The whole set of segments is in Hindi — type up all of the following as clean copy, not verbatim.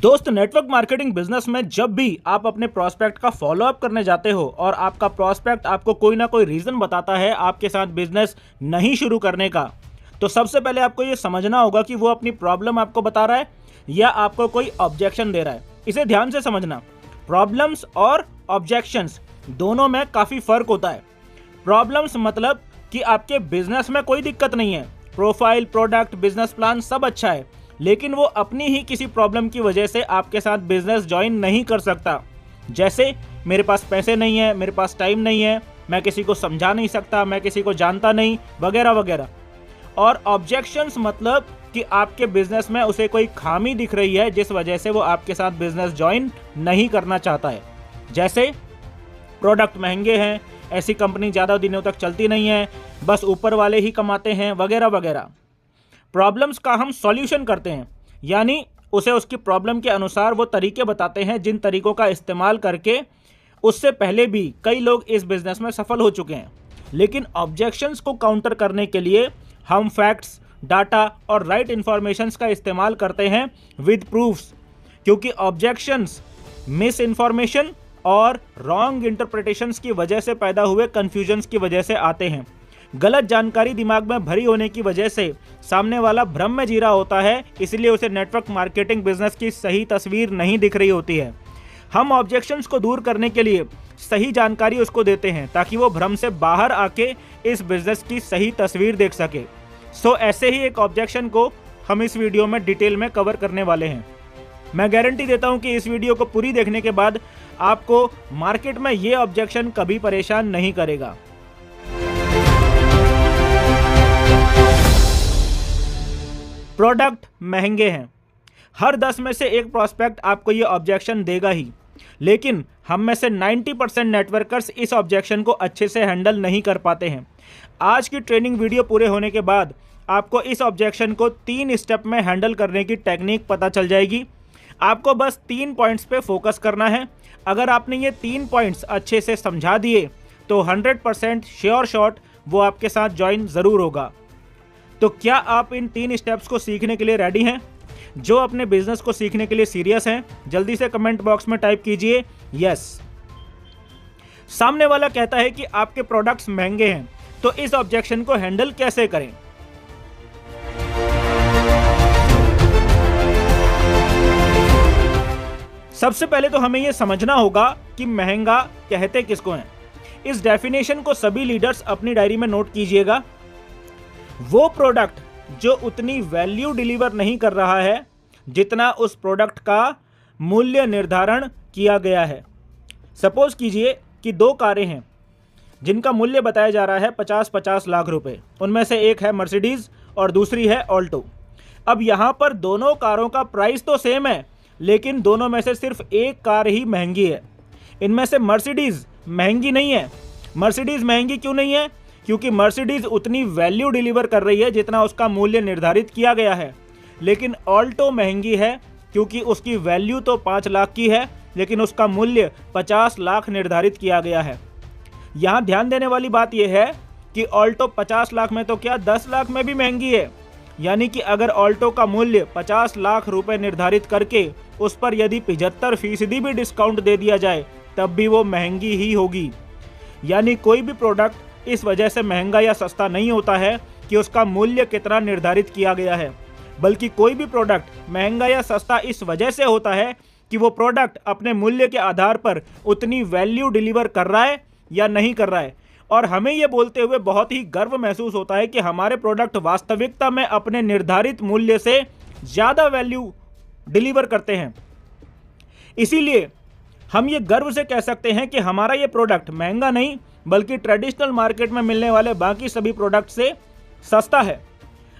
दोस्त, नेटवर्क मार्केटिंग बिजनेस में जब भी आप अपने प्रोस्पेक्ट का फॉलो अप करने जाते हो और आपका प्रोस्पेक्ट आपको कोई ना कोई रीजन बताता है आपके साथ बिजनेस नहीं शुरू करने का, तो सबसे पहले आपको ये समझना होगा कि वो अपनी प्रॉब्लम आपको बता रहा है या आपको कोई ऑब्जेक्शन दे रहा है। इसे ध्यान से समझना। प्रॉब्लम्स और ऑब्जेक्शंस दोनों में काफ़ी फर्क होता है। प्रॉब्लम्स मतलब कि आपके बिजनेस में कोई दिक्कत नहीं है, प्रोफाइल, प्रोडक्ट, बिजनेस प्लान सब अच्छा है, लेकिन वो अपनी ही किसी प्रॉब्लम की वजह से आपके साथ बिजनेस ज्वाइन नहीं कर सकता। जैसे मेरे पास पैसे नहीं है, मेरे पास टाइम नहीं है, मैं किसी को समझा नहीं सकता, मैं किसी को जानता नहीं, वगैरह वगैरह। और ऑब्जेक्शंस मतलब कि आपके बिजनेस में उसे कोई खामी दिख रही है जिस वजह से वो आपके साथ बिजनेस ज्वाइन नहीं करना चाहता है। जैसे प्रोडक्ट महंगे हैं, ऐसी कंपनी ज़्यादा दिनों तक चलती नहीं है, बस ऊपर वाले ही कमाते हैं, वगैरह वगैरह। प्रॉब्लम्स का हम सॉल्यूशन करते हैं, यानी उसे उसकी प्रॉब्लम के अनुसार वो तरीके बताते हैं जिन तरीकों का इस्तेमाल करके उससे पहले भी कई लोग इस बिज़नेस में सफल हो चुके हैं। लेकिन ऑब्जेक्शंस को काउंटर करने के लिए हम फैक्ट्स, डाटा और राइट इन्फॉर्मेशंस का इस्तेमाल करते हैं विद प्रूफ्स, क्योंकि ऑब्जेक्शंस मिस इन्फॉर्मेशन और रॉन्ग इंटरप्रिटेशंस की वजह से पैदा हुए कन्फ्यूजन्स की वजह से आते हैं। गलत जानकारी दिमाग में भरी होने की वजह से सामने वाला भ्रम में जी रहा होता है, इसलिए उसे नेटवर्क मार्केटिंग बिजनेस की सही तस्वीर नहीं दिख रही होती है। हम ऑब्जेक्शंस को दूर करने के लिए सही जानकारी उसको देते हैं ताकि वो भ्रम से बाहर आके इस बिजनेस की सही तस्वीर देख सके। ऐसे ही एक ऑब्जेक्शन को हम इस वीडियो में डिटेल में कवर करने वाले हैं। मैं गारंटी देता हूं कि इस वीडियो को पूरी देखने के बाद आपको मार्केट में ये ऑब्जेक्शन कभी परेशान नहीं करेगा। प्रोडक्ट महंगे हैं। हर 10 में से एक प्रोस्पेक्ट आपको ये ऑब्जेक्शन देगा ही, लेकिन हम में से 90% नेटवर्कर्स इस ऑब्जेक्शन को अच्छे से हैंडल नहीं कर पाते हैं। आज की ट्रेनिंग वीडियो पूरे होने के बाद आपको इस ऑब्जेक्शन को 3 स्टेप में हैंडल करने की टेक्निक पता चल जाएगी। आपको बस 3 पॉइंट्स पे फोकस करना है। अगर आपने ये 3 पॉइंट्स अच्छे से समझा दिए तो 100% श्योर शॉट वो आपके साथ ज्वाइन ज़रूर होगा। तो क्या आप इन 3 स्टेप्स को सीखने के लिए रेडी हैं? जो अपने बिजनेस को सीखने के लिए सीरियस हैं, जल्दी से कमेंट बॉक्स में टाइप कीजिए यस। सामने वाला कहता है कि आपके प्रोडक्ट्स महंगे हैं, तो इस ऑब्जेक्शन को हैंडल कैसे करें? सबसे पहले तो हमें यह समझना होगा कि महंगा कहते किसको हैं। इस डेफिनेशन को सभी लीडर्स अपनी डायरी में नोट कीजिएगा। वो प्रोडक्ट जो उतनी वैल्यू डिलीवर नहीं कर रहा है जितना उस प्रोडक्ट का मूल्य निर्धारण किया गया है। सपोज कीजिए कि 2 कारें हैं जिनका मूल्य बताया जा रहा है 50-50 लाख रुपए। उनमें से एक है मर्सिडीज और दूसरी है ऑल्टो। अब यहाँ पर दोनों कारों का प्राइस तो सेम है, लेकिन दोनों में से सिर्फ एक कार ही महंगी है। इनमें से मर्सिडीज महंगी नहीं है। मर्सिडीज महंगी क्यों नहीं है? क्योंकि मर्सिडीज उतनी वैल्यू डिलीवर कर रही है जितना उसका मूल्य निर्धारित किया गया है। लेकिन ऑल्टो महंगी है क्योंकि उसकी वैल्यू तो 5 लाख की है, लेकिन उसका मूल्य 50 लाख निर्धारित किया गया है। यहाँ ध्यान देने वाली बात यह है कि ऑल्टो 50 लाख में तो क्या 10 लाख में भी महंगी है। यानी कि अगर ऑल्टो का मूल्य 50 लाख रुपए निर्धारित करके उस पर यदि 75% भी डिस्काउंट दे दिया जाए तब भी वो महंगी ही होगी। यानी कोई भी प्रोडक्ट इस वजह से महंगा या सस्ता नहीं होता है कि उसका मूल्य कितना निर्धारित किया गया है, बल्कि कोई भी प्रोडक्ट महंगा या सस्ता इस वजह से होता है कि वो प्रोडक्ट अपने मूल्य के आधार पर उतनी वैल्यू डिलीवर कर रहा है या नहीं कर रहा है। और हमें ये बोलते हुए बहुत ही गर्व महसूस होता है कि हमारे प्रोडक्ट वास्तविकता में अपने निर्धारित मूल्य से ज़्यादा वैल्यू डिलीवर करते हैं। इसीलिए हम ये गर्व से कह सकते हैं कि हमारा ये प्रोडक्ट महंगा नहीं बल्कि ट्रेडिशनल मार्केट में मिलने वाले बाकी सभी प्रोडक्ट से सस्ता है।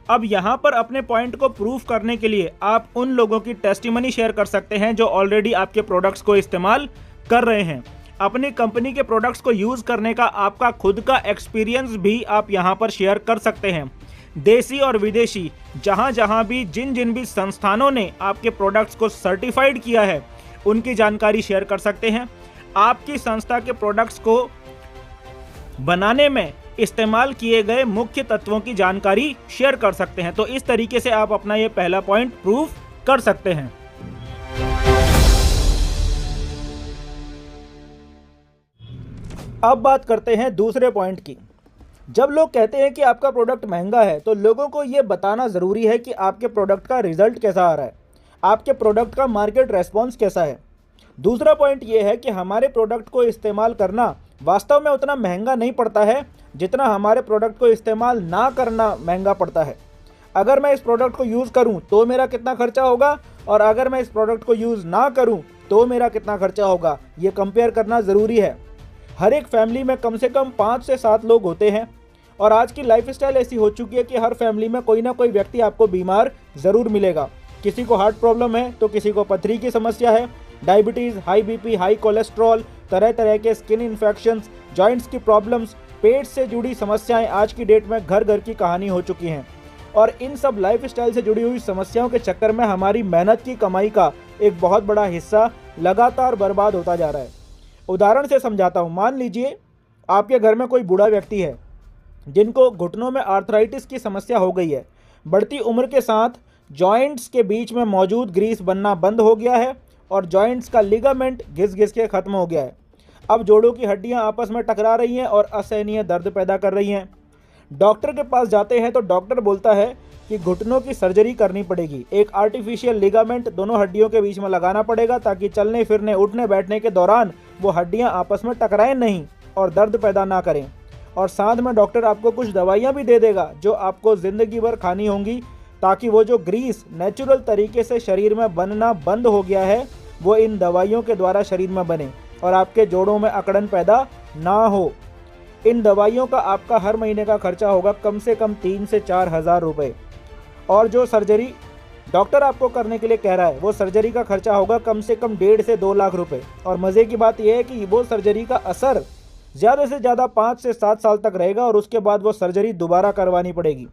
अब यहाँ पर अपने पॉइंट को प्रूफ करने के लिए आप उन लोगों की टेस्टिमनी शेयर कर सकते हैं जो ऑलरेडी आपके प्रोडक्ट्स को इस्तेमाल कर रहे हैं। अपनी कंपनी के प्रोडक्ट्स को यूज़ करने का आपका खुद का एक्सपीरियंस भी आप यहाँ पर शेयर कर सकते हैं। देसी और विदेशी जहाँ भी जिन भी संस्थानों ने आपके प्रोडक्ट्स को सर्टिफाइड किया है उनकी जानकारी शेयर कर सकते हैं। आपकी संस्था के प्रोडक्ट्स को बनाने में इस्तेमाल किए गए मुख्य तत्वों की जानकारी शेयर कर सकते हैं। तो इस तरीके से आप अपना ये पहला पॉइंट प्रूफ कर सकते हैं। अब बात करते हैं दूसरे पॉइंट की। जब लोग कहते हैं कि आपका प्रोडक्ट महंगा है तो लोगों को ये बताना ज़रूरी है कि आपके प्रोडक्ट का रिजल्ट कैसा आ रहा है, आपके प्रोडक्ट का मार्केट रेस्पॉन्स कैसा है। दूसरा पॉइंट ये है कि हमारे प्रोडक्ट को इस्तेमाल करना वास्तव में उतना महंगा नहीं पड़ता है जितना हमारे प्रोडक्ट को इस्तेमाल ना करना महंगा पड़ता है। अगर मैं इस प्रोडक्ट को यूज़ करूं तो मेरा कितना खर्चा होगा और अगर मैं इस प्रोडक्ट को यूज़ ना करूं तो मेरा कितना खर्चा होगा, ये कंपेयर करना ज़रूरी है। हर एक फैमिली में कम से कम 5 से 7 लोग होते हैं और आज की लाइफस्टाइल ऐसी हो चुकी है कि हर फैमिली में कोई ना कोई व्यक्ति आपको बीमार ज़रूर मिलेगा। किसी को हार्ट प्रॉब्लम है तो किसी को पथरी की समस्या है, diabetes, high BP, high cholesterol, तरह तरह के स्किन इन्फेक्शंस, जॉइंट्स की प्रॉब्लम्स, पेट से जुड़ी समस्याएं आज की डेट में घर घर की कहानी हो चुकी हैं। और इन सब लाइफस्टाइल से जुड़ी हुई समस्याओं के चक्कर में हमारी मेहनत की कमाई का एक बहुत बड़ा हिस्सा लगातार बर्बाद होता जा रहा है। उदाहरण से समझाता हूँ। मान लीजिए आपके घर में कोई बूढ़ा व्यक्ति है जिनको घुटनों में आर्थराइटिस की समस्या हो गई है। बढ़ती उम्र के साथ जॉइंट्स के बीच में मौजूद ग्रीस बनना बंद हो गया है और जॉइंट्स का लिगामेंट घिस घिस के ख़त्म हो गया है। अब जोड़ों की हड्डियां आपस में टकरा रही हैं और असहनीय दर्द पैदा कर रही हैं। डॉक्टर के पास जाते हैं तो डॉक्टर बोलता है कि घुटनों की सर्जरी करनी पड़ेगी। एक आर्टिफिशियल लिगामेंट दोनों हड्डियों के बीच में लगाना पड़ेगा ताकि चलने फिरने, उठने बैठने के दौरान वो हड्डियां आपस में टकराएं नहीं और दर्द पैदा ना करें। और साथ में डॉक्टर आपको कुछ दवाइयाँ भी दे देगा जो आपको ज़िंदगी भर खानी होंगी ताकि वो जो ग्रीस नेचुरल तरीके से शरीर में बनना बंद हो गया है वो इन दवाइयों के द्वारा शरीर में बने और आपके जोड़ों में अकड़न पैदा ना हो। इन दवाइयों का आपका हर महीने का खर्चा होगा कम से कम 3 से 4 हज़ार रुपये। और जो सर्जरी डॉक्टर आपको करने के लिए कह रहा है वो सर्जरी का खर्चा होगा कम से कम 1.5 से 2 लाख रुपए। और मज़े की बात यह है कि वो सर्जरी का असर ज़्यादा से ज़्यादा 5 से 7 साल तक रहेगा और उसके बाद वो सर्जरी दोबारा करवानी पड़ेगी।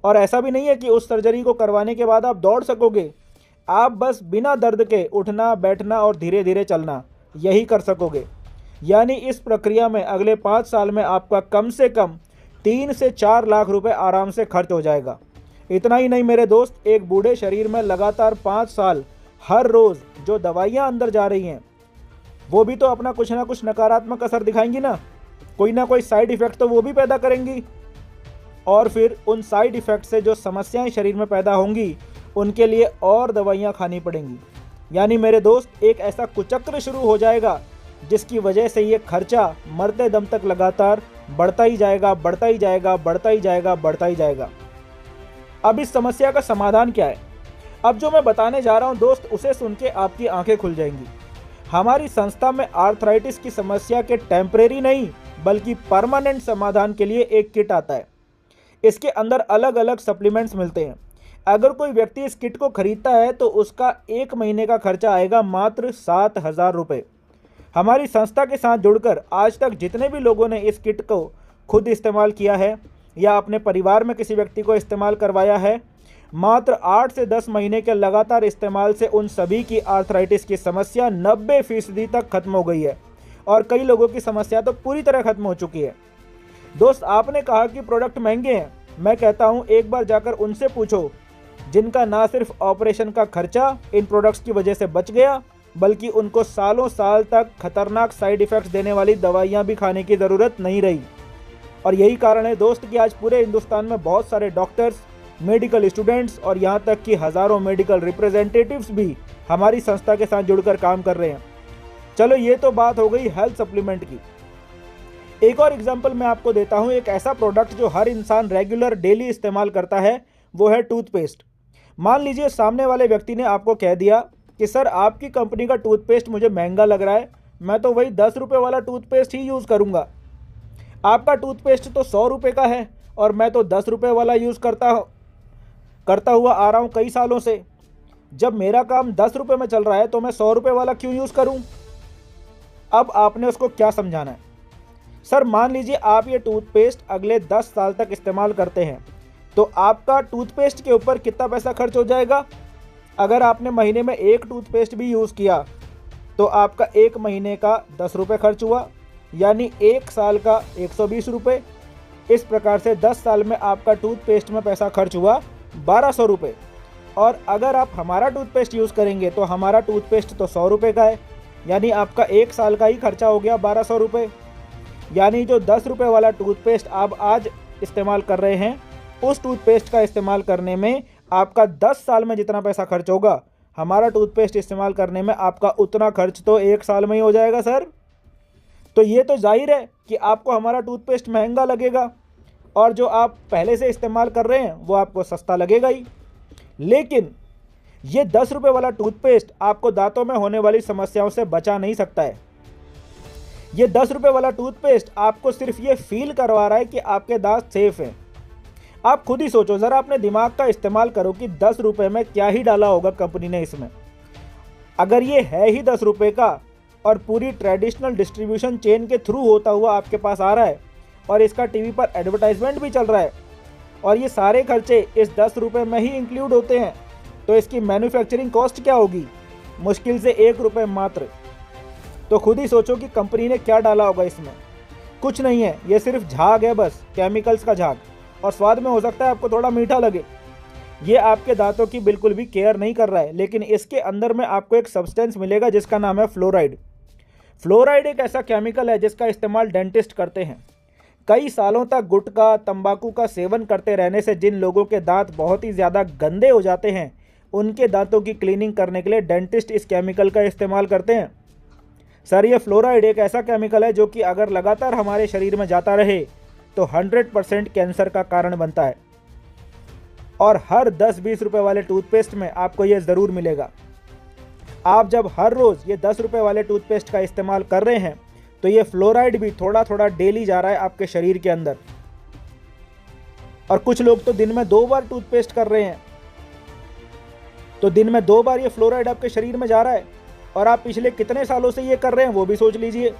और ऐसा भी नहीं है कि उस सर्जरी को करवाने के बाद आप दौड़ सकोगे, आप बस बिना दर्द के उठना, बैठना और धीरे धीरे चलना यही कर सकोगे। यानी इस प्रक्रिया में अगले 5 साल में आपका कम से कम 3 से 4 लाख रुपए आराम से खर्च हो जाएगा। इतना ही नहीं मेरे दोस्त, एक बूढ़े शरीर में लगातार 5 साल हर रोज़ जो दवाइयाँ अंदर जा रही हैं वो भी तो अपना कुछ ना कुछ नकारात्मक असर दिखाएंगी ना, कोई ना कोई साइड इफ़ेक्ट तो वो भी पैदा करेंगी। और फिर उन साइड इफ़ेक्ट से जो समस्याएं शरीर में पैदा होंगी उनके लिए और दवाइयाँ खानी पड़ेंगी। यानी मेरे दोस्त एक ऐसा कुचक्र शुरू हो जाएगा जिसकी वजह से ये खर्चा मरते दम तक लगातार बढ़ता ही जाएगा, बढ़ता ही जाएगा, बढ़ता ही जाएगा, बढ़ता ही जाएगा। अब इस समस्या का समाधान क्या है? अब जो मैं बताने जा रहा हूँ दोस्त, उसे सुन के आपकी आंखें खुल जाएंगी। हमारी संस्था में आर्थराइटिस की समस्या के टेम्परेरी नहीं बल्कि परमानेंट समाधान के लिए एक किट आता है। इसके अंदर अलग अलग सप्लीमेंट्स मिलते हैं। अगर कोई व्यक्ति इस किट को खरीदता है तो उसका 1 महीने का खर्चा आएगा मात्र 7,000 रुपये। हमारी संस्था के साथ जुड़कर आज तक जितने भी लोगों ने इस किट को खुद इस्तेमाल किया है या अपने परिवार में किसी व्यक्ति को इस्तेमाल करवाया है, मात्र 8 से 10 महीने के लगातार इस्तेमाल से उन सभी की आर्थराइटिस की समस्या 90% तक खत्म हो गई है और कई लोगों की समस्या तो पूरी तरह खत्म हो चुकी है। दोस्त, आपने कहा कि प्रोडक्ट महंगे हैं। मैं कहता हूं एक बार जाकर उनसे पूछो जिनका ना सिर्फ ऑपरेशन का खर्चा इन प्रोडक्ट्स की वजह से बच गया बल्कि उनको सालों साल तक खतरनाक साइड इफ़ेक्ट्स देने वाली दवाइयाँ भी खाने की ज़रूरत नहीं रही। और यही कारण है दोस्त कि आज पूरे हिंदुस्तान में बहुत सारे डॉक्टर्स, मेडिकल स्टूडेंट्स और यहाँ तक कि हज़ारों मेडिकल रिप्रेजेंटेटिव्स भी हमारी संस्था के साथ जुड़कर काम कर रहे हैं। चलो, ये तो बात हो गई हेल्थ सप्लीमेंट की। एक और एग्जांपल मैं आपको देता हूँ। एक ऐसा प्रोडक्ट जो हर इंसान रेगुलर डेली इस्तेमाल करता है वो है टूथपेस्ट। मान लीजिए सामने वाले व्यक्ति ने आपको कह दिया कि सर आपकी कंपनी का टूथपेस्ट मुझे महंगा लग रहा है, मैं तो वही 10 रुपये वाला टूथपेस्ट ही यूज़ करूँगा। आपका टूथपेस्ट तो 100 रुपये का है और मैं तो 10 रुपये वाला यूज़ करता हुआ आ रहा हूँ कई सालों से। जब मेरा काम 10 रुपये में चल रहा है तो मैं 100 रुपये वाला क्यों यूज़ करूँ? अब आपने उसको क्या समझाना है? सर मान लीजिए आप ये टूथपेस्ट अगले 10 साल तक इस्तेमाल करते हैं तो आपका टूथपेस्ट के ऊपर कितना पैसा खर्च हो जाएगा? अगर आपने महीने में एक टूथपेस्ट भी यूज़ किया तो आपका 1 महीने का 10 रुपये खर्च हुआ, यानी 1 साल का 120 रुपये। इस प्रकार से 10 साल में आपका टूथपेस्ट में पैसा खर्च हुआ 1200 रुपये। और अगर आप हमारा टूथपेस्ट यूज़ करेंगे तो हमारा टूथपेस्ट तो 100 रुपये का है, यानी आपका 1 साल का ही खर्चा हो गया 1200 रुपये। यानी जो 10 रुपये वाला टूथपेस्ट आप आज इस्तेमाल कर रहे हैं, उस टूथपेस्ट का इस्तेमाल करने में आपका 10 साल में जितना पैसा खर्च होगा, हमारा टूथपेस्ट इस्तेमाल करने में आपका उतना खर्च तो 1 साल में ही हो जाएगा सर। तो ये तो जाहिर है कि आपको हमारा टूथपेस्ट महंगा लगेगा और जो आप पहले से इस्तेमाल कर रहे हैं वो आपको सस्ता लगेगा ही। लेकिन ये 10 रुपये वाला टूथपेस्ट आपको दांतों में होने वाली समस्याओं से बचा नहीं सकता है। ये 10 रुपये वाला टूथपेस्ट आपको सिर्फ ये फील करवा रहा है कि आपके दांत सेफ हैं। आप खुद ही सोचो ज़रा, अपने दिमाग का इस्तेमाल करो कि 10 रुपये में क्या ही डाला होगा कंपनी ने इसमें। अगर ये है ही 10 रुपये का और पूरी ट्रेडिशनल डिस्ट्रीब्यूशन चेन के थ्रू होता हुआ आपके पास आ रहा है और इसका टीवी पर एडवर्टाइजमेंट भी चल रहा है और ये सारे खर्चे इस 10 रुपये में ही इंक्लूड होते हैं, तो इसकी मैन्युफैक्चरिंग कॉस्ट क्या होगी? मुश्किल से 1 रुपये मात्र। तो खुद ही सोचो कि कंपनी ने क्या डाला होगा इसमें। कुछ नहीं है, ये सिर्फ झाग है, बस केमिकल्स का झाग, और स्वाद में हो सकता है आपको थोड़ा मीठा लगे। ये आपके दांतों की बिल्कुल भी केयर नहीं कर रहा है, लेकिन इसके अंदर में आपको एक सब्सटेंस मिलेगा जिसका नाम है फ्लोराइड। फ्लोराइड एक ऐसा केमिकल है जिसका इस्तेमाल डेंटिस्ट करते हैं। कई सालों तक गुटखा तंबाकू का सेवन करते रहने से जिन लोगों के दांत बहुत ही ज़्यादा गंदे हो जाते हैं, उनके दांतों की क्लीनिंग करने के लिए डेंटिस्ट इस केमिकल का इस्तेमाल करते हैं। सर, ये फ्लोराइड एक ऐसा केमिकल है जो कि अगर लगातार हमारे शरीर में जाता रहे तो 100% कैंसर का कारण बनता है, और हर 10-20 रुपये वाले टूथपेस्ट में आपको ये ज़रूर मिलेगा। आप जब हर रोज़ ये 10 रुपये वाले टूथपेस्ट का इस्तेमाल कर रहे हैं तो ये फ्लोराइड भी थोड़ा थोड़ा डेली जा रहा है आपके शरीर के अंदर। और कुछ लोग तो दिन में 2 बार टूथपेस्ट कर रहे हैं, तो दिन में 2 बार ये फ्लोराइड आपके शरीर में जा रहा है, और आप पिछले कितने सालों से ये कर रहे हैं वो भी सोच लीजिए।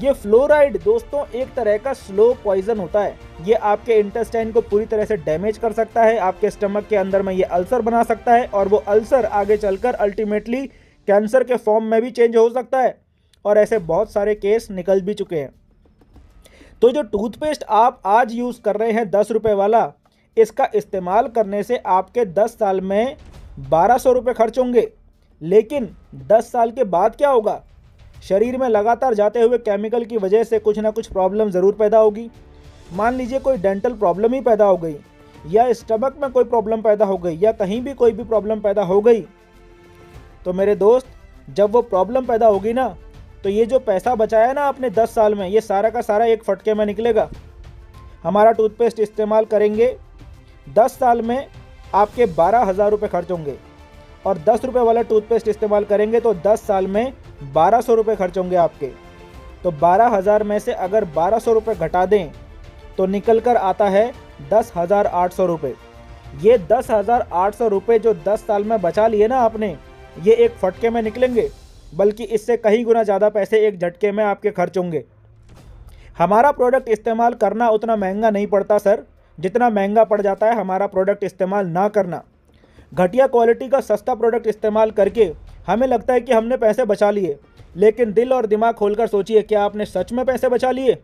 ये फ्लोराइड दोस्तों एक तरह का स्लो पॉइजन होता है। ये आपके इंटेस्टाइन को पूरी तरह से डैमेज कर सकता है, आपके स्टमक के अंदर में ये अल्सर बना सकता है, और वो अल्सर आगे चलकर अल्टीमेटली कैंसर के फॉर्म में भी चेंज हो सकता है, और ऐसे बहुत सारे केस निकल भी चुके हैं। तो जो टूथपेस्ट आप आज यूज़ कर रहे हैं 10 रुपये वाला, इसका इस्तेमाल करने से आपके 10 साल में 1200 रुपये खर्च होंगे। लेकिन 10 साल के बाद क्या होगा? शरीर में लगातार जाते हुए केमिकल की वजह से कुछ ना कुछ प्रॉब्लम ज़रूर पैदा होगी। मान लीजिए कोई डेंटल प्रॉब्लम ही पैदा हो गई, या स्टमक में कोई प्रॉब्लम पैदा हो गई, या कहीं भी कोई भी प्रॉब्लम पैदा हो गई, तो मेरे दोस्त जब वो प्रॉब्लम पैदा होगी ना, तो ये जो पैसा बचाया ना आपने 10 साल में, ये सारा का सारा एक फटके में निकलेगा। हमारा टूथपेस्ट इस्तेमाल करेंगे, 10 साल में आपके 12,000 रुपये खर्च होंगे, और 10 रुपये वाला टूथपेस्ट इस्तेमाल करेंगे तो 10 साल में 1200 रुपये खर्च होंगे आपके। तो 12,000 में से अगर 1200 रुपये घटा दें तो निकल कर आता है 10,800 रुपये। ये 10,800 रुपये जो 10 साल में बचा लिए ना आपने, ये एक फटके में निकलेंगे, बल्कि इससे कहीं गुना ज़्यादा पैसे एक झटके में आपके खर्च होंगे। हमारा प्रोडक्ट इस्तेमाल करना उतना महंगा नहीं पड़ता सर, जितना महंगा पड़ जाता है हमारा प्रोडक्ट इस्तेमाल ना करना। घटिया क्वालिटी का सस्ता प्रोडक्ट इस्तेमाल करके हमें लगता है कि हमने पैसे बचा लिए, लेकिन दिल और दिमाग खोलकर सोचिए, क्या आपने सच में पैसे बचा लिए?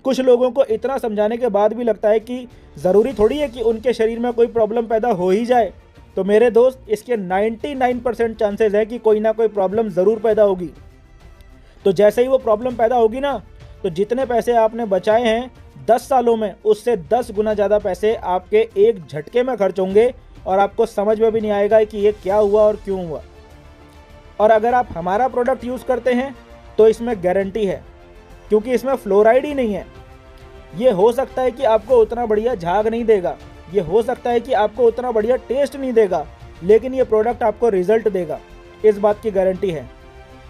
कुछ लोगों को इतना समझाने के बाद भी लगता है कि ज़रूरी थोड़ी है कि उनके शरीर में कोई प्रॉब्लम पैदा हो ही जाए। तो मेरे दोस्त, इसके 99% चांसेस है कि कोई ना कोई प्रॉब्लम ज़रूर पैदा होगी। तो जैसे ही वो प्रॉब्लम पैदा होगी ना, तो जितने पैसे आपने बचाए हैं 10 सालों में, उससे 10 गुना ज़्यादा पैसे आपके एक झटके में खर्च होंगे, और आपको समझ में भी नहीं आएगा कि ये क्या हुआ और क्यों हुआ। और अगर आप हमारा प्रोडक्ट यूज़ करते हैं तो इसमें गारंटी है, क्योंकि इसमें फ्लोराइड ही नहीं है। ये हो सकता है कि आपको उतना बढ़िया झाग नहीं देगा, ये हो सकता है कि आपको उतना बढ़िया टेस्ट नहीं देगा, लेकिन ये प्रोडक्ट आपको रिजल्ट देगा, इस बात की गारंटी है।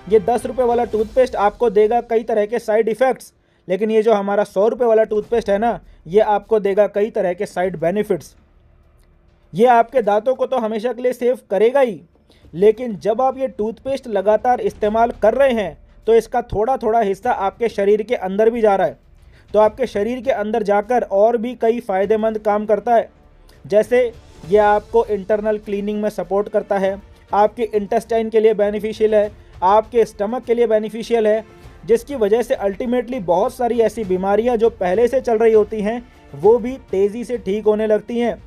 ये 10 रुपये वाला टूथपेस्ट आपको देगा कई तरह के साइड इफ़ेक्ट्स, लेकिन ये जो हमारा 100 रुपये वाला टूथपेस्ट है ना, ये आपको देगा कई तरह के साइड बेनिफिट्स। ये आपके दांतों को तो हमेशा के लिए सेफ करेगा ही, लेकिन जब आप ये टूथपेस्ट लगातार इस्तेमाल कर रहे हैं तो इसका थोड़ा थोड़ा हिस्सा आपके शरीर के अंदर भी जा रहा है, तो आपके शरीर के अंदर जाकर और भी कई फ़ायदेमंद काम करता है। जैसे ये आपको इंटरनल क्लीनिंग में सपोर्ट करता है, आपके इंटेस्टाइन के लिए बेनिफिशियल है, आपके स्टमक के लिए बेनिफिशियल है, जिसकी वजह से अल्टीमेटली बहुत सारी ऐसी बीमारियां जो पहले से चल रही होती हैं वो भी तेज़ी से ठीक होने लगती हैं।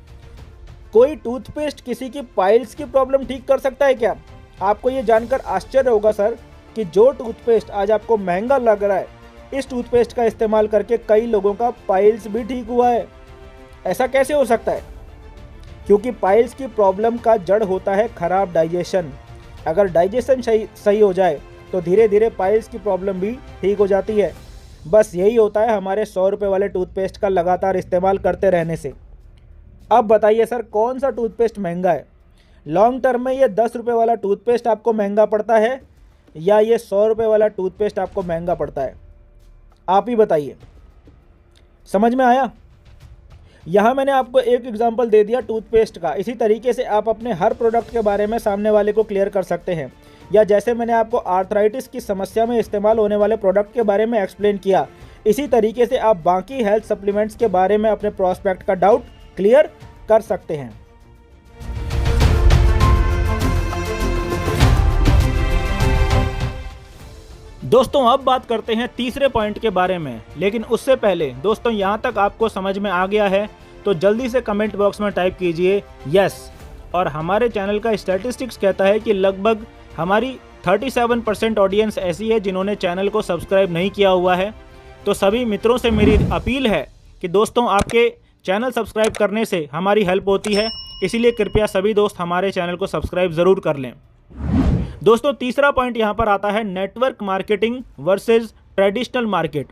कोई टूथपेस्ट किसी की पाइल्स की प्रॉब्लम ठीक कर सकता है क्या? आपको ये जानकर आश्चर्य होगा सर कि जो टूथपेस्ट आज आपको महंगा लग रहा है, इस टूथपेस्ट का इस्तेमाल करके कई लोगों का पाइल्स भी ठीक हुआ है। ऐसा कैसे हो सकता है? क्योंकि पाइल्स की प्रॉब्लम का जड़ होता है खराब डाइजेशन। अगर डाइजेशन सही हो जाए तो धीरे धीरे पाइल्स की प्रॉब्लम भी ठीक हो जाती है। बस यही होता है हमारे 100 रुपये वाले टूथपेस्ट का लगातार इस्तेमाल करते रहने से। अब बताइए सर, कौन सा टूथपेस्ट महंगा है? लॉन्ग टर्म में ये 10 रुपये वाला टूथपेस्ट आपको महंगा पड़ता है या ये 100 रुपये वाला टूथपेस्ट आपको महंगा पड़ता है? आप ही बताइए। समझ में आया? यहाँ मैंने आपको एक एग्जांपल दे दिया टूथपेस्ट का। इसी तरीके से आप अपने हर प्रोडक्ट के बारे में सामने वाले को क्लियर कर सकते हैं। या जैसे मैंने आपको आर्थराइटिस की समस्या में इस्तेमाल होने वाले प्रोडक्ट के बारे में एक्सप्लेन किया, इसी तरीके से आप बाकी हेल्थ सप्लीमेंट्स के बारे में अपने प्रोस्पेक्ट का डाउट क्लियर कर सकते हैं। दोस्तों अब बात करते हैं तीसरे पॉइंट के बारे में, लेकिन उससे पहले दोस्तों यहाँ तक आपको समझ में आ गया है तो जल्दी से कमेंट बॉक्स में टाइप कीजिए यस। और हमारे चैनल का स्टैटिस्टिक्स कहता है कि लगभग हमारी 37% ऑडियंस ऐसी है जिन्होंने चैनल को सब्सक्राइब नहीं किया हुआ है। तो सभी मित्रों से मेरी अपील है कि दोस्तों आपके चैनल सब्सक्राइब करने से हमारी हेल्प होती है, इसीलिए कृपया सभी दोस्त हमारे चैनल को सब्सक्राइब ज़रूर कर लें। दोस्तों तीसरा पॉइंट यहाँ पर आता है network marketing versus traditional market.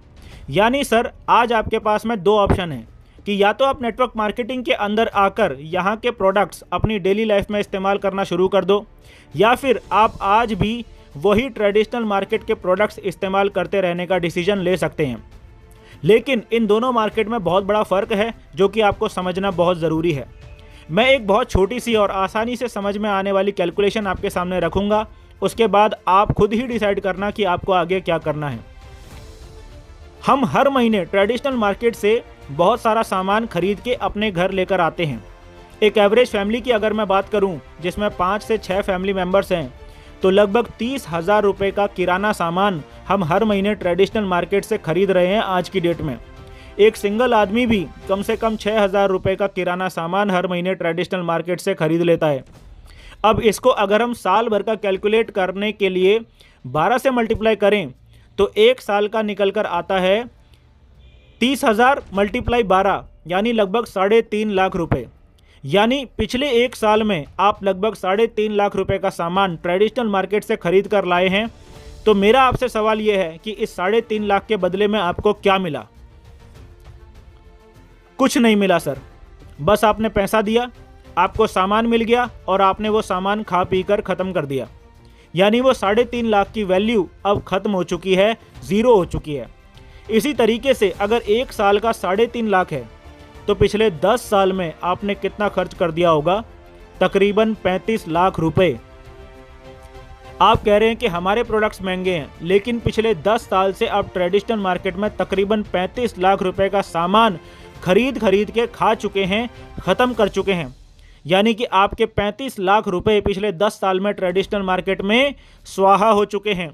यानी सर आज आपके पास में दो ऑप्शन हैं कि या तो आप नेटवर्क मार्केटिंग के अंदर आकर यहाँ के प्रोडक्ट्स अपनी डेली लाइफ में इस्तेमाल करना शुरू कर दो, या फिर आप आज भी वही ट्रेडिशनल मार्केट के प्रोडक्ट्स इस्तेमाल करते रहने का डिसीजन ले सकते हैं। लेकिन इन दोनों मार्केट में बहुत बड़ा फ़र्क है जो कि आपको समझना बहुत ज़रूरी है। मैं एक बहुत छोटी सी और आसानी से समझ में आने वाली कैलकुलेशन आपके सामने रखूँगा, उसके बाद आप खुद ही डिसाइड करना कि आपको आगे क्या करना है। हम हर महीने ट्रेडिशनल मार्केट से बहुत सारा सामान खरीद के अपने घर लेकर आते हैं। एक एवरेज फैमिली की अगर मैं बात करूं जिसमें 5 से 6 फैमिली मेंबर्स हैं तो लगभग 30,000 रुपये का किराना सामान हम हर महीने ट्रेडिशनल मार्केट से खरीद रहे हैं आज की डेट में। एक सिंगल आदमी भी कम से कम 6,000 रुपये का किराना सामान हर महीने ट्रेडिशनल मार्केट से खरीद लेता है। अब इसको अगर हम साल भर का कैलकुलेट करने के लिए 12 से मल्टीप्लाई करें तो एक साल का निकल कर आता है 30,000 × 12 यानी लगभग 3.5 लाख रुपए। यानी पिछले एक साल में आप लगभग 3.5 लाख रुपए का सामान ट्रेडिशनल मार्केट से खरीद कर लाए हैं। तो मेरा आपसे सवाल यह है कि इस 3.5 लाख के बदले में आपको क्या मिला? कुछ नहीं मिला सर। बस आपने पैसा दिया, आपको सामान मिल गया और आपने वो सामान खा पी कर ख़त्म कर दिया। यानी वो 3.5 लाख की वैल्यू अब ख़त्म हो चुकी है, ज़ीरो हो चुकी है। इसी तरीके से अगर एक साल का 3.5 लाख है तो पिछले 10 साल में आपने कितना खर्च कर दिया होगा? तकरीबन 35 लाख रुपए। आप कह रहे हैं कि हमारे प्रोडक्ट्स महंगे हैं, लेकिन पिछले 10 साल से आप ट्रेडिशनल मार्केट में तकरीबन 35 लाख रुपए का सामान खरीद के खा चुके हैं, ख़त्म कर चुके हैं। यानी कि आपके 35 लाख रुपए पिछले 10 साल में ट्रेडिशनल मार्केट में स्वाहा हो चुके हैं।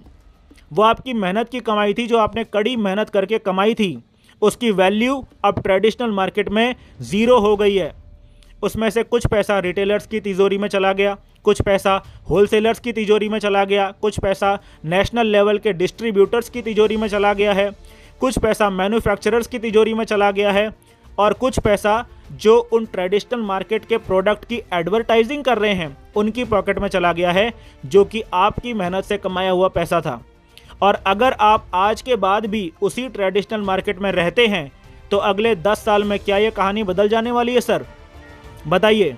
वो आपकी मेहनत की कमाई थी, जो आपने कड़ी मेहनत करके कमाई थी, उसकी वैल्यू अब ट्रेडिशनल मार्केट में ज़ीरो हो गई है। उसमें से कुछ पैसा रिटेलर्स की तिजोरी में चला गया, कुछ पैसा होलसेलर्स की तिजोरी में चला गया, कुछ पैसा नेशनल लेवल के डिस्ट्रीब्यूटर्स की तिजोरी में चला गया है, कुछ पैसा मैन्युफैक्चरर्स की तिजोरी में चला गया है, और कुछ पैसा जो उन ट्रेडिशनल मार्केट के प्रोडक्ट की एडवर्टाइजिंग कर रहे हैं उनकी पॉकेट में चला गया है, जो कि आपकी मेहनत से कमाया हुआ पैसा था। और अगर आप आज के बाद भी उसी ट्रेडिशनल मार्केट में रहते हैं तो अगले 10 साल में क्या ये कहानी बदल जाने वाली है सर? बताइए।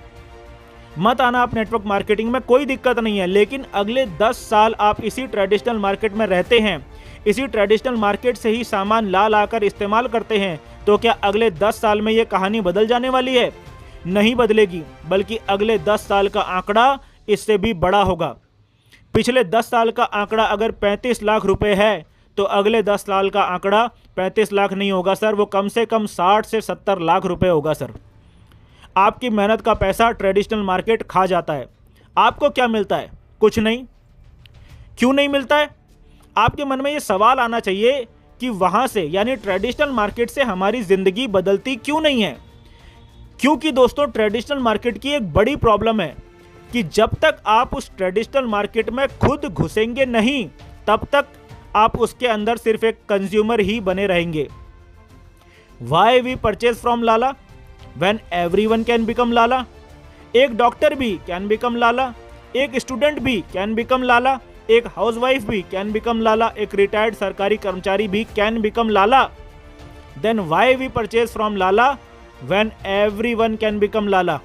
मत आना आप नेटवर्क मार्केटिंग में, कोई दिक्कत नहीं है, लेकिन अगले 10 साल आप इसी ट्रेडिशनल मार्केट में रहते हैं, इसी ट्रेडिशनल मार्केट से ही सामान ला कर इस्तेमाल करते हैं, तो क्या अगले 10 साल में ये कहानी बदल जाने वाली है? नहीं बदलेगी, बल्कि अगले 10 साल का आंकड़ा इससे भी बड़ा होगा। पिछले 10 साल का आंकड़ा अगर 35 लाख रुपए है तो अगले 10 साल का आंकड़ा 35 लाख नहीं होगा सर, वो कम से कम 60 से 70 लाख रुपए होगा सर। आपकी मेहनत का पैसा ट्रेडिशनल मार्केट खा जाता है। आपको क्या मिलता है? कुछ नहीं। क्यों नहीं मिलता है? आपके मन में ये सवाल आना चाहिए कि वहाँ से यानी ट्रेडिशनल मार्केट से हमारी ज़िंदगी बदलती क्यों नहीं है? क्योंकि दोस्तों ट्रेडिशनल मार्केट की एक बड़ी प्रॉब्लम है कि जब तक आप उस ट्रेडिशनल मार्केट में खुद घुसेंगे नहीं, तब तक आप उसके अंदर सिर्फ एक कंज्यूमर ही बने रहेंगे। Why we purchase from lala when everyone can become lala? एक डॉक्टर भी कैन बिकम लाला, एक स्टूडेंट भी कैन बिकम लाला, एक हाउसवाइफ भी कैन बिकम लाला, एक रिटायर्ड सरकारी कर्मचारी भी can become lala. Then why we purchase from lala when everyone can become lala?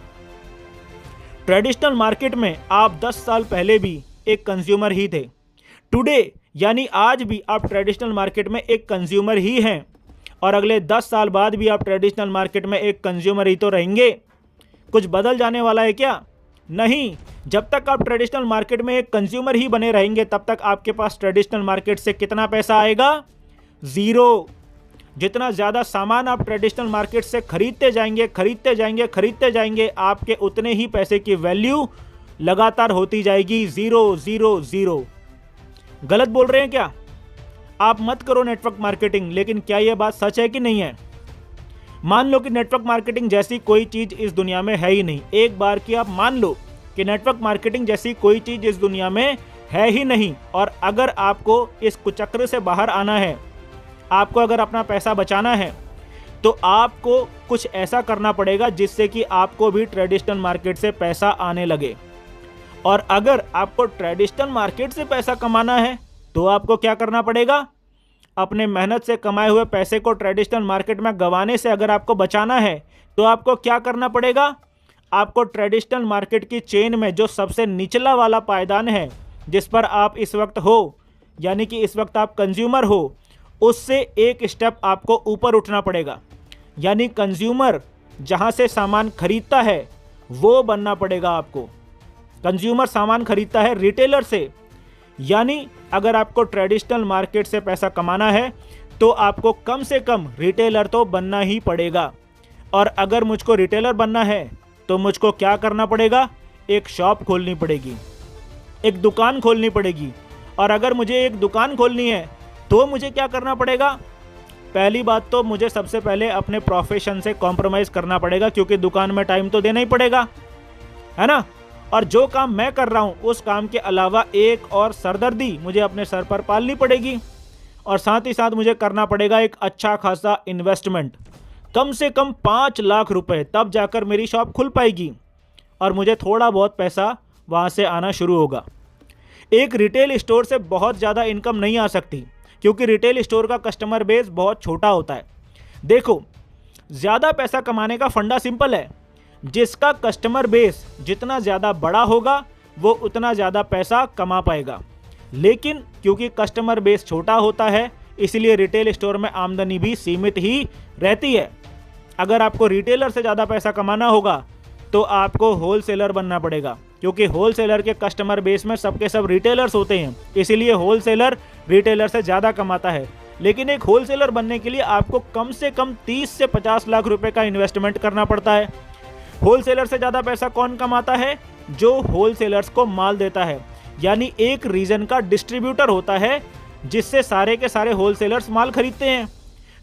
Traditional market में आप 10 साल पहले भी एक कंज्यूमर ही थे। टुडे यानी आज भी आप ट्रेडिशनल मार्केट में एक कंज्यूमर ही हैं, और अगले 10 साल बाद भी आप ट्रेडिशनल मार्केट में एक कंज्यूमर ही तो रहेंगे। कुछ बदल जाने वाला है क्या? नहीं। जब तक आप ट्रेडिशनल मार्केट में एक कंज्यूमर ही बने रहेंगे तब तक आपके पास ट्रेडिशनल मार्केट से कितना पैसा आएगा? ज़ीरो। जितना ज़्यादा सामान आप ट्रेडिशनल मार्केट से खरीदते जाएंगे आपके उतने ही पैसे की वैल्यू लगातार होती जाएगी। Zero zero zero. गलत बोल रहे हैं क्या? आप मत करो नेटवर्क मार्केटिंग, लेकिन क्या यह बात सच है कि नहीं है? मान लो कि नेटवर्क मार्केटिंग जैसी कोई चीज़ इस दुनिया में है ही नहीं। एक बार कि आप मान लो कि नेटवर्क मार्केटिंग जैसी कोई चीज़ इस दुनिया में है ही नहीं, और अगर आपको इस कुचक्र से बाहर आना है, आपको अगर अपना पैसा बचाना है, तो आपको कुछ ऐसा करना पड़ेगा जिससे कि आपको भी ट्रेडिशनल मार्केट से पैसा आने लगे। और अगर आपको ट्रेडिशनल मार्केट से पैसा कमाना है तो आपको क्या करना पड़ेगा? अपने मेहनत से कमाए हुए पैसे को ट्रेडिशनल मार्केट में गंवाने से अगर आपको बचाना है तो आपको क्या करना पड़ेगा? आपको ट्रेडिशनल मार्केट की चेन में जो सबसे निचला वाला पायदान है, जिस पर आप इस वक्त हो, यानी कि इस वक्त आप कंज्यूमर हो, उससे एक स्टेप आपको ऊपर उठना पड़ेगा। यानी कंज्यूमर जहां से सामान खरीदता है वो बनना पड़ेगा आपको। कंज्यूमर सामान खरीदता है रिटेलर से, यानी अगर आपको ट्रेडिशनल मार्केट से पैसा कमाना है तो आपको कम से कम रिटेलर तो बनना ही पड़ेगा। और अगर मुझको रिटेलर बनना है तो मुझको क्या करना पड़ेगा? एक शॉप खोलनी पड़ेगी, एक दुकान खोलनी पड़ेगी। और अगर मुझे एक दुकान खोलनी है तो मुझे क्या करना पड़ेगा? पहली बात तो मुझे सबसे पहले अपने प्रोफेशन से कॉम्प्रोमाइज़ करना पड़ेगा, क्योंकि दुकान में टाइम तो देना ही पड़ेगा, है ना। और जो काम मैं कर रहा हूँ उस काम के अलावा एक और सरदर्दी मुझे अपने सर पर पालनी पड़ेगी। और साथ ही साथ मुझे करना पड़ेगा एक अच्छा खासा इन्वेस्टमेंट, कम से कम 5 लाख रुपए, तब जाकर मेरी शॉप खुल पाएगी और मुझे थोड़ा बहुत पैसा वहाँ से आना शुरू होगा। एक रिटेल स्टोर से बहुत ज़्यादा इनकम नहीं आ सकती, क्योंकि रिटेल स्टोर का कस्टमर बेस बहुत छोटा होता है। देखो, ज़्यादा पैसा कमाने का फंडा सिंपल है, जिसका कस्टमर बेस जितना ज़्यादा बड़ा होगा वो उतना ज़्यादा पैसा कमा पाएगा। लेकिन क्योंकि कस्टमर बेस छोटा होता है इसलिए रिटेल स्टोर में आमदनी भी सीमित ही रहती है। अगर आपको रिटेलर से ज़्यादा पैसा कमाना होगा तो आपको होलसेलर बनना पड़ेगा, क्योंकि होलसेलर के कस्टमर बेस में सबके सब रिटेलर्स होते हैं, इसीलिए होलसेलर रिटेलर से ज़्यादा कमाता है। लेकिन एक होलसेलर बनने के लिए आपको कम से कम 30 से 50 लाख रुपए का इन्वेस्टमेंट करना पड़ता है। होलसेलर से ज़्यादा पैसा कौन कमाता है? जो होलसेलर्स को माल देता है, यानी एक रीजन का डिस्ट्रीब्यूटर होता है जिससे सारे के सारे होलसेलर्स माल खरीदते हैं।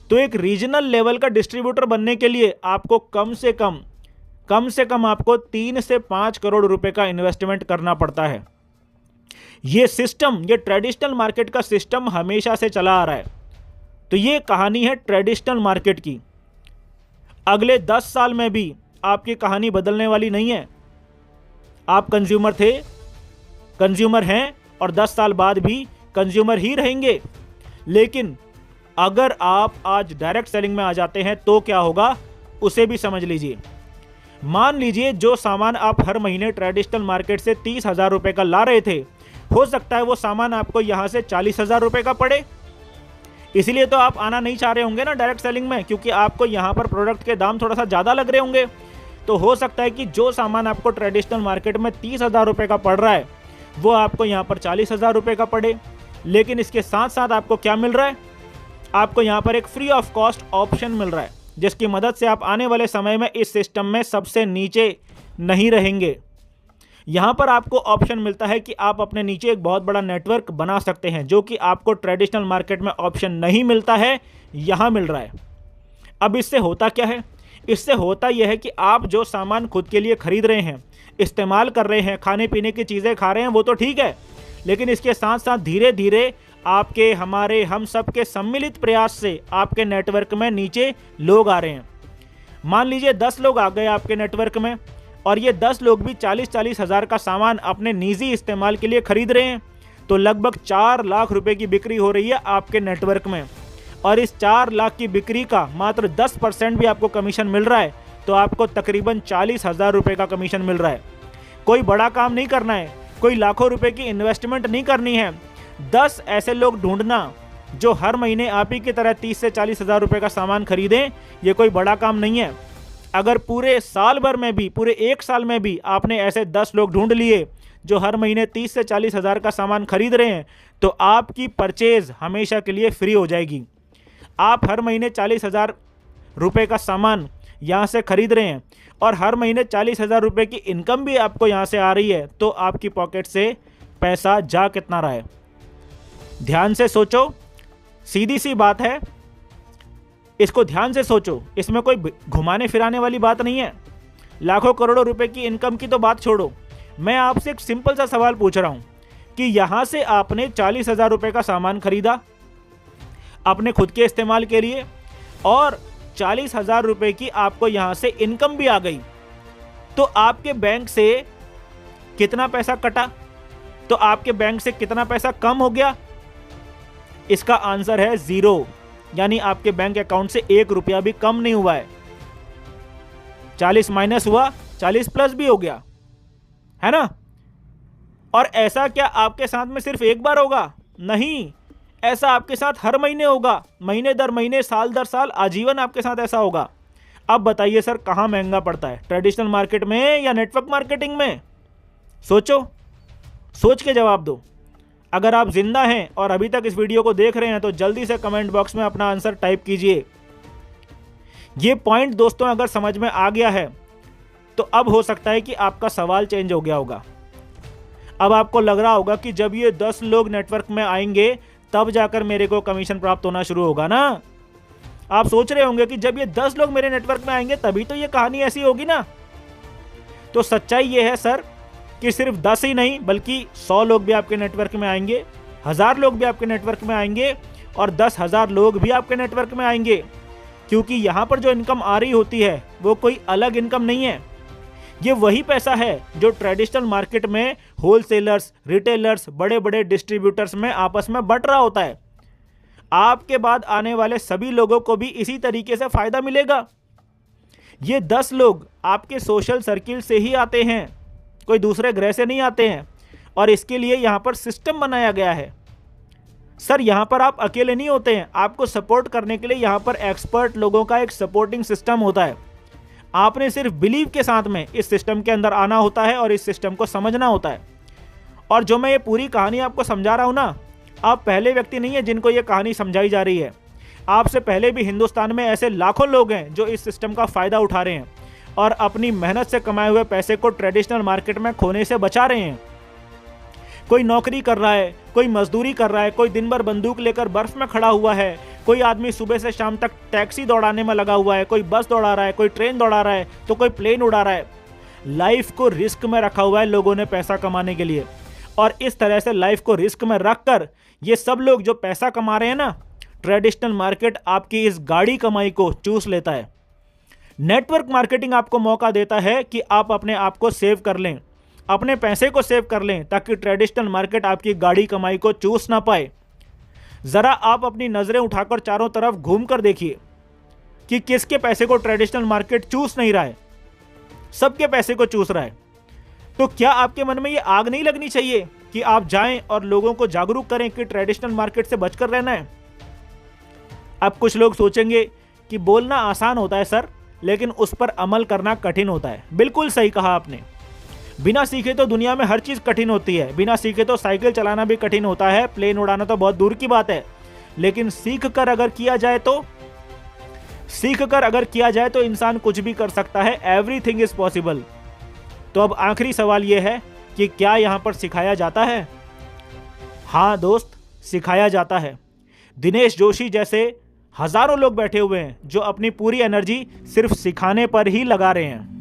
तो एक रीजनल लेवल का डिस्ट्रीब्यूटर बनने के लिए आपको कम से कम आपको 3 से 5 करोड़ रुपए का इन्वेस्टमेंट करना पड़ता है। ये सिस्टम, ये ट्रेडिशनल मार्केट का सिस्टम हमेशा से चला आ रहा है। तो ये कहानी है ट्रेडिशनल मार्केट की। अगले 10 साल में भी आपकी कहानी बदलने वाली नहीं है। आप कंज्यूमर थे, कंज्यूमर हैं और 10 साल बाद भी कंज्यूमर ही रहेंगे। लेकिन अगर आप आज डायरेक्ट सेलिंग में आ जाते हैं तो क्या होगा उसे भी समझ लीजिए। मान लीजिए जो सामान आप हर महीने ट्रेडिशनल मार्केट से 30,000 रुपये का ला रहे थे, हो सकता है वो सामान आपको यहाँ से 40,000 रुपये का पड़े। इसलिए तो आप आना नहीं चाह रहे होंगे ना डायरेक्ट सेलिंग में, क्योंकि आपको यहाँ पर प्रोडक्ट के दाम थोड़ा सा ज़्यादा लग रहे होंगे। तो हो सकता है कि जो सामान आपको ट्रेडिशनल मार्केट में 30,000 रुपये का पड़ रहा है वो आपको यहाँ पर 40,000 रुपये का पड़े। लेकिन इसके साथ साथ आपको क्या मिल रहा है? आपको यहाँ पर एक फ्री ऑफ कॉस्ट ऑप्शन मिल रहा है, जिसकी मदद से आप आने वाले समय में इस सिस्टम में सबसे नीचे नहीं रहेंगे। यहाँ पर आपको ऑप्शन मिलता है कि आप अपने नीचे एक बहुत बड़ा नेटवर्क बना सकते हैं, जो कि आपको ट्रेडिशनल मार्केट में ऑप्शन नहीं मिलता है, यहाँ मिल रहा है। अब इससे होता क्या है? इससे होता यह है कि आप जो सामान खुद के लिए खरीद रहे हैं, इस्तेमाल कर रहे हैं, खाने पीने की चीज़ें खा रहे हैं, वो तो ठीक है, लेकिन इसके साथ साथ धीरे धीरे आपके, हमारे, हम सब के सम्मिलित प्रयास से आपके नेटवर्क में नीचे लोग आ रहे हैं। मान लीजिए 10 लोग आ गए आपके नेटवर्क में और ये 10 लोग भी 40-40 हज़ार का सामान अपने निजी इस्तेमाल के लिए खरीद रहे हैं, तो लगभग 4 लाख रुपए की बिक्री हो रही है आपके नेटवर्क में। और इस 4 लाख की बिक्री का मात्र 10% भी आपको कमीशन मिल रहा है, तो आपको तकरीबन 40,000 रुपये का कमीशन मिल रहा है। कोई बड़ा काम नहीं करना है, कोई लाखों रुपए की इन्वेस्टमेंट नहीं करनी है। 10 ऐसे लोग ढूंढना जो हर महीने आप ही की तरह 30 से 40 हज़ार रुपये का सामान खरीदें, ये कोई बड़ा काम नहीं है। अगर पूरे साल भर में भी, पूरे 1 साल में भी आपने ऐसे 10 लोग ढूंढ लिए जो हर महीने 30 से 40 हज़ार का सामान खरीद रहे हैं, तो आपकी परचेज हमेशा के लिए फ्री हो जाएगी। आप हर महीने 40,000 रुपये का सामान यहाँ से खरीद रहे हैं और हर महीने 40,000 रुपये की इनकम भी आपको यहाँ से आ रही है, तो आपकी पॉकेट से पैसा जा कितना रहा है? ध्यान से सोचो, सीधी सी बात है, इसको ध्यान से सोचो। इसमें कोई घुमाने फिराने वाली बात नहीं है। लाखों करोड़ों रुपए की इनकम की तो बात छोड़ो, मैं आपसे एक सिंपल सा सवाल पूछ रहा हूं कि यहां से आपने 40,000 रुपये का सामान खरीदा अपने खुद के इस्तेमाल के लिए और 40,000 रुपये की आपको यहां से इनकम भी आ गई, तो आपके बैंक से कितना पैसा कटा? तो आपके बैंक से कितना पैसा कम हो गया? इसका आंसर है 0, यानी आपके बैंक अकाउंट से 1 रुपया भी कम नहीं हुआ है। 40 माइनस हुआ, 40 प्लस भी हो गया, है ना? और ऐसा क्या आपके साथ में सिर्फ एक बार होगा? नहीं, ऐसा आपके साथ हर महीने होगा, महीने दर महीने, साल दर साल, आजीवन आपके साथ ऐसा होगा। अब बताइए सर, कहाँ महंगा पड़ता है, ट्रेडिशनल मार्केट में या नेटवर्क मार्केटिंग में? सोचो, सोच के जवाब दो। अगर आप जिंदा हैं और अभी तक इस वीडियो को देख रहे हैं तो जल्दी से कमेंट बॉक्स में अपना आंसर टाइप कीजिए। ये पॉइंट दोस्तों अगर समझ में आ गया है तो अब हो सकता है कि आपका सवाल चेंज हो गया होगा। अब आपको लग रहा होगा कि जब ये 10 लोग नेटवर्क में आएंगे तब जाकर मेरे को कमीशन प्राप्त होना शुरू होगा ना। आप सोच रहे होंगे कि जब ये 10 लोग मेरे नेटवर्क में आएंगे तभी तो ये कहानी ऐसी होगी ना। तो सच्चाई ये है सर कि सिर्फ 10 ही नहीं बल्कि 100 लोग भी आपके नेटवर्क में आएंगे, 1000 लोग भी आपके नेटवर्क में आएंगे और 10,000 लोग भी आपके नेटवर्क में आएंगे, क्योंकि यहाँ पर जो इनकम आ रही होती है वो कोई अलग इनकम नहीं है। ये वही पैसा है जो ट्रेडिशनल मार्केट में होलसेलर्स, रिटेलर्स, बड़े बड़े डिस्ट्रीब्यूटर्स में आपस में बंट रहा होता है। आपके बाद आने वाले सभी लोगों को भी इसी तरीके से फायदा मिलेगा। ये 10 लोग आपके सोशल सर्किल से ही आते हैं, कोई दूसरे ग्रह से नहीं आते हैं, और इसके लिए यहाँ पर सिस्टम बनाया गया है। सर यहाँ पर आप अकेले नहीं होते हैं, आपको सपोर्ट करने के लिए यहाँ पर एक्सपर्ट लोगों का एक सपोर्टिंग सिस्टम होता है। आपने सिर्फ बिलीव के साथ में इस सिस्टम के अंदर आना होता है और इस सिस्टम को समझना होता है। और जो मैं ये पूरी कहानी आपको समझा रहा हूँ ना, आप पहले व्यक्ति नहीं है जिनको ये कहानी समझाई जा रही है। आपसे पहले भी हिंदुस्तान में ऐसे लाखों लोग हैं जो इस सिस्टम का फ़ायदा उठा रहे हैं और अपनी मेहनत से कमाए हुए पैसे को ट्रेडिशनल मार्केट में खोने से बचा रहे हैं। कोई नौकरी कर रहा है, कोई मजदूरी कर रहा है, कोई दिन भर बंदूक लेकर बर्फ में खड़ा हुआ है, कोई आदमी सुबह से शाम तक टैक्सी दौड़ाने में लगा हुआ है, कोई बस दौड़ा रहा है, कोई ट्रेन दौड़ा रहा है, तो कोई प्लेन उड़ा रहा है। लाइफ को रिस्क में रखा हुआ है लोगों ने पैसा कमाने के लिए, और इस तरह से लाइफ को रिस्क में रखकर ये सब लोग जो पैसा कमा रहे हैं ना, ट्रेडिशनल मार्केट आपकी इस गाड़ी कमाई को चूस लेता है। नेटवर्क मार्केटिंग आपको मौका देता है कि आप अपने आप को सेव कर लें, अपने पैसे को सेव कर लें, ताकि ट्रेडिशनल मार्केट आपकी गाड़ी कमाई को चूस ना पाए। ज़रा आप अपनी नज़रें उठाकर चारों तरफ घूम कर देखिए कि किसके पैसे को ट्रेडिशनल मार्केट चूस नहीं रहा है, सबके पैसे को चूस रहा है। तो क्या आपके मन में ये आग नहीं लगनी चाहिए कि आप जाएं और लोगों को जागरूक करें कि ट्रेडिशनल मार्केट से बचकर रहना है? अब कुछ लोग सोचेंगे कि बोलना आसान होता है सर, लेकिन उस पर अमल करना कठिन होता है। बिल्कुल सही कहा आपने। बिना सीखे तो दुनिया में हर चीज़ कठिन होती है। बिना सीखे तो साइकिल चलाना भी कठिन होता है, प्लेन उड़ाना तो बहुत दूर की बात है। लेकिन सीख कर अगर किया जाए तो इंसान कुछ भी कर सकता है। Everything is possible. तो अब आखिरी सवाल यह है कि क्या यहाँ पर सिखाया जाता है? हाँ दोस्त, सिखाया जाता है। दिनेश जोशी जैसे हजारों लोग बैठे हुए हैं जो अपनी पूरी एनर्जी सिर्फ सिखाने पर ही लगा रहे हैं।